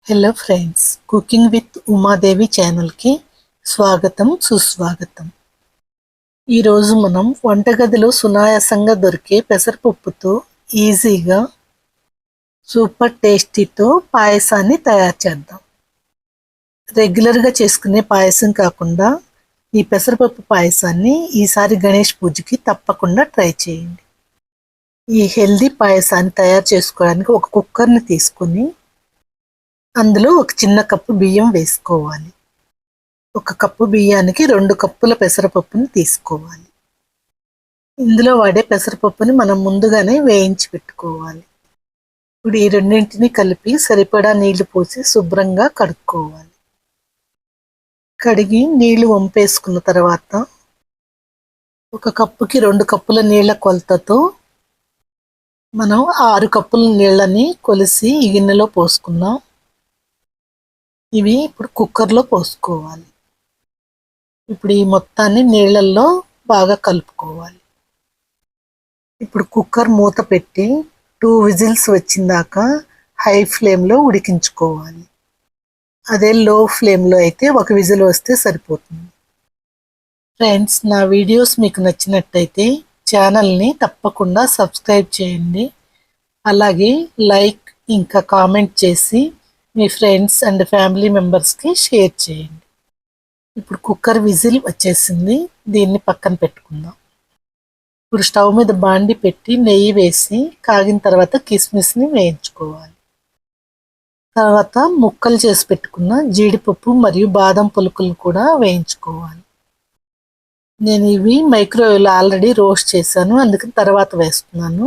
Hello friends, cooking with Umadevi ఛానల్కి స్వాగతం సుస్వాగతం. ఈరోజు మనం వంటగదిలో సునాయాసంగా దొరికే పెసరపప్పుతో ఈజీగా సూపర్ టేస్టీతో పాయసాన్ని తయారు చేద్దాం. రెగ్యులర్గా చేసుకునే పాయసం కాకుండా ఈ పెసరపప్పు పాయసాన్ని ఈసారి గణేష్ పూజకి తప్పకుండా ట్రై చేయండి. ఈ హెల్దీ పాయసాన్ని తయారు చేసుకోవడానికి ఒక కుక్కర్ని తీసుకుని అందులో ఒక చిన్న కప్పు బియ్యం వేసుకోవాలి. ఒక కప్పు బియ్యానికి 2 కప్పుల పెసరపప్పుని తీసుకోవాలి. ఇందులో వాడే పెసరపప్పుని మనం ముందుగానే వేయించి పెట్టుకోవాలి. ఇప్పుడు ఈ రెండింటిని కలిపి సరిపడా నీళ్లు పోసి శుభ్రంగా కడుక్కోవాలి. కడిగి నీళ్లు వంపేసుకున్న తర్వాత ఒక కప్పుకి 2 కప్పుల నీళ్ల కొలతతో మనం 6 కప్పుల నీళ్ళని కొలిసి ఈ గిన్నెలో పోసుకున్నాం. ఇవి ఇప్పుడు కుక్కర్లో పోసుకోవాలి. ఇప్పుడు ఈ మొత్తాన్ని నీళ్ళల్లో బాగా కలుపుకోవాలి. ఇప్పుడు కుక్కర్ మూత పెట్టి 2 విజిల్స్ వచ్చిందాక హై ఫ్లేమ్లో ఉడికించుకోవాలి. అదే లో ఫ్లేమ్లో అయితే 1 విజిల్ వస్తే సరిపోతుంది. ఫ్రెండ్స్, నా వీడియోస్ మీకు నచ్చినట్టయితే ఛానల్ని తప్పకుండా సబ్స్క్రైబ్ చేయండి. అలాగే లైక్ ఇంకా కామెంట్ చేసి మీ ఫ్రెండ్స్ అండ్ ఫ్యామిలీ మెంబర్స్కి షేర్ చేయండి. ఇప్పుడు కుక్కర్ విజిల్ వచ్చేసింది. దీన్ని పక్కన పెట్టుకుందాం. ఇప్పుడు స్టవ్ మీద బాండి పెట్టి నెయ్యి వేసి కాగిన తర్వాత కిస్మిస్ని వేయించుకోవాలి. తర్వాత ముక్కలు చేసి పెట్టుకున్న జీడిపప్పు మరియు బాదం పలుకులు కూడా వేయించుకోవాలి. నేను ఇవి మైక్రోవేవ్లో ఆల్రెడీ రోస్ట్ చేశాను, అందుకని తర్వాత వేస్తున్నాను.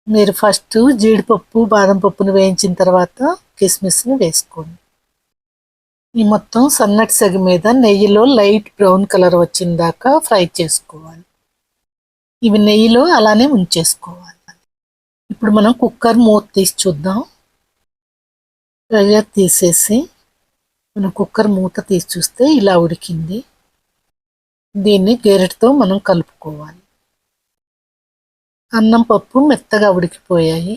మీరు ఫస్ట్ జీడిపప్పు బాదం పప్పును వేయించిన తర్వాత కిస్మిస్ని వేసుకోండి. ఈ మొత్తం సన్నటి సెగ మీద నెయ్యిలో లైట్ బ్రౌన్ కలర్ వచ్చిందాకా ఫ్రై చేసుకోవాలి. ఇవి నెయ్యిలో అలానే ఉంచేసుకోవాలి. ఇప్పుడు మనం కుక్కర్ మూత తీసి చూద్దాం. ప్రెషర్ తీసేసి మనం కుక్కర్ మూత తీసి చూస్తే ఇలా ఉడికింది. దీన్ని గెరెట్తో మనం కలుపుకోవాలి. అన్నం పప్పు మెత్తగా ఉడికిపోయాయి.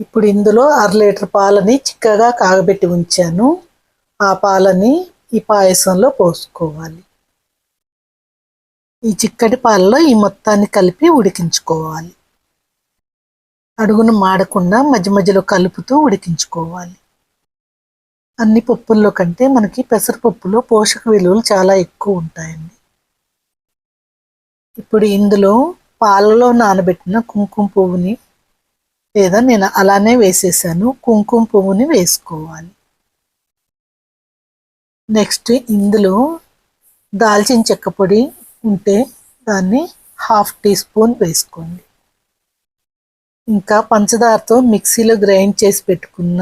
ఇప్పుడు ఇందులో 1/2 లీటర్ పాలని చిక్కగా కాగబెట్టి ఉంచాను. ఆ పాలని ఈ పాయసంలో పోసుకోవాలి. ఈ చిక్కటి పాలలో ఈ మొత్తాన్ని కలిపి ఉడికించుకోవాలి. అడుగును మాడకుండా మధ్య మధ్యలో కలుపుతూ ఉడికించుకోవాలి. అన్ని పప్పుల్లో కంటే మనకి పెసరపప్పులో పోషక విలువలు చాలా ఎక్కువ ఉంటాయండి. ఇప్పుడు ఇందులో పాలలో నానబెట్టిన కుంకుమ పువ్వుని, లేదా నేను అలానే వేసేసాను, కుంకుమ పువ్వుని వేసుకోవాలి. నెక్స్ట్ ఇందులో దాల్చిన చెక్క పొడి ఉంటే దాన్ని 1/2 టీ స్పూన్ వేసుకోండి. ఇంకా పంచదారతో మిక్సీలో గ్రైండ్ చేసి పెట్టుకున్న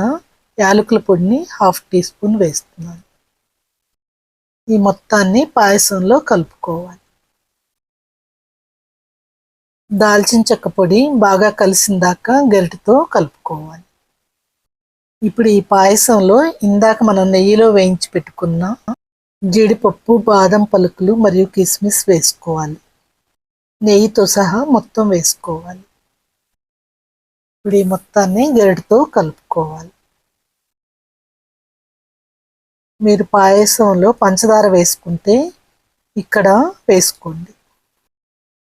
యాలకుల పొడిని 1/2 టీ స్పూన్ వేస్తున్నాను. ఈ మొత్తాన్ని పాయసంలో కలుపుకోవాలి. దాల్చిన చెక్క పొడి బాగా కలిసిందాక గరిటెతో కలుపుకోవాలి. ఇప్పుడు ఈ పాయసంలో ఇందాక మనం నెయ్యిలో వేయించి పెట్టుకున్న జీడిపప్పు బాదం పలుకులు మరియు కిస్మిస్ వేసుకోవాలి. నెయ్యితో సహా మొత్తం వేసుకోవాలి. ఇప్పుడు ఈ మొత్తాన్ని గరిటెతో కలుపుకోవాలి. మీరు పాయసంలో పంచదార వేసుకుంటే ఇక్కడ వేసుకోండి.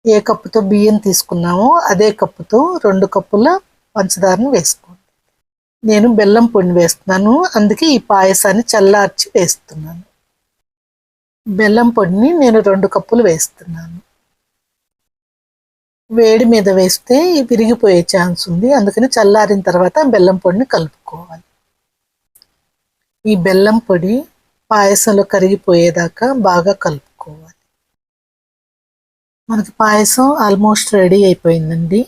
ఏ కప్పుతో బియ్యం తీసుకున్నామో అదే కప్పుతో 2 కప్పుల పంచదారను వేసుకోండి. నేను బెల్లం పొడిని వేస్తున్నాను, అందుకే ఈ పాయసాన్ని చల్లార్చి వేస్తున్నాను. బెల్లం పొడిని నేను 2 కప్పులు వేస్తున్నాను. వేడి మీద వేస్తే విరిగిపోయే ఛాన్స్ ఉంది, అందుకని చల్లారిన తర్వాత బెల్లం పొడిని కలుపుకోవాలి. ఈ బెల్లం పొడి పాయసంలో కరిగిపోయేదాకా బాగా కలుపుకోవాలి. మనకి పాయసం ఆల్మోస్ట్ రెడీ అయిపోయిందండి.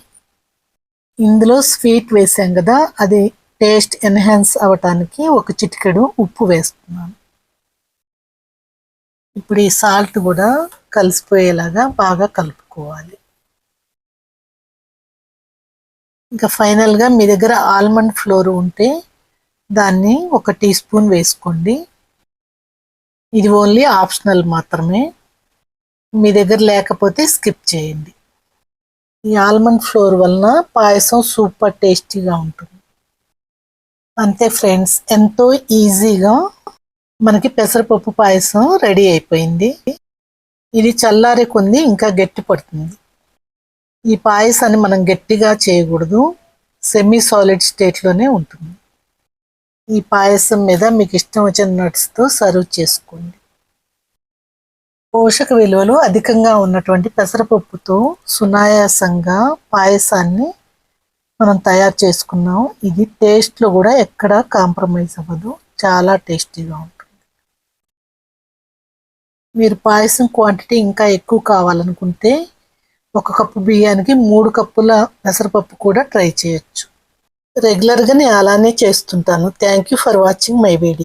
ఇందులో స్వీట్ వేసాం కదా, అది టేస్ట్ ఎన్హాన్స్ అవ్వటానికి ఒక చిటికెడు ఉప్పు వేస్తున్నాను. ఇప్పుడు ఈ సాల్ట్ కూడా కలిసిపోయేలాగా బాగా కలుపుకోవాలి. ఇంకా ఫైనల్గా మీ దగ్గర ఆల్మండ్ ఫ్లోర్ ఉంటే దాన్ని 1 టీ స్పూన్ వేసుకోండి. ఇది ఓన్లీ ఆప్షనల్ మాత్రమే, మీ దగ్గర లేకపోతే స్కిప్ చేయండి. ఈ ఆల్మండ్ ఫ్లోర్ వలన పాయసం సూపర్ టేస్టీగా ఉంటుంది. అంతే ఫ్రెండ్స్, ఎంతో ఈజీగా మనకి పెసరపప్పు పాయసం రెడీ అయిపోయింది. ఇది చల్లారే కొంది ఇంకా గట్టి పడుతుంది. ఈ పాయసాన్ని మనం గట్టిగా చేయకూడదు, సెమీ సాలిడ్ స్టేట్లోనే ఉంటుంది. ఈ పాయసం మీద మీకు ఇష్టం వచ్చిన నట్స్తో సర్వ్ చేసుకోండి. పోషక విలువలు అధికంగా ఉన్నటువంటి పెసరపప్పుతో సునాయాసంగా పాయసాన్ని మనం తయారు చేసుకున్నాం. ఇది టేస్ట్లో కూడా ఎక్కడా కాంప్రమైజ్ అవ్వదు, చాలా టేస్టీగా ఉంటుంది. మీరు పాయసం క్వాంటిటీ ఇంకా ఎక్కువ కావాలనుకుంటే 1 కప్పు బియ్యానికి 3 కప్పుల పెసరపప్పు కూడా ట్రై చేయొచ్చు. రెగ్యులర్గా నేను అలానే చేస్తుంటాను. Thank you for watching my video.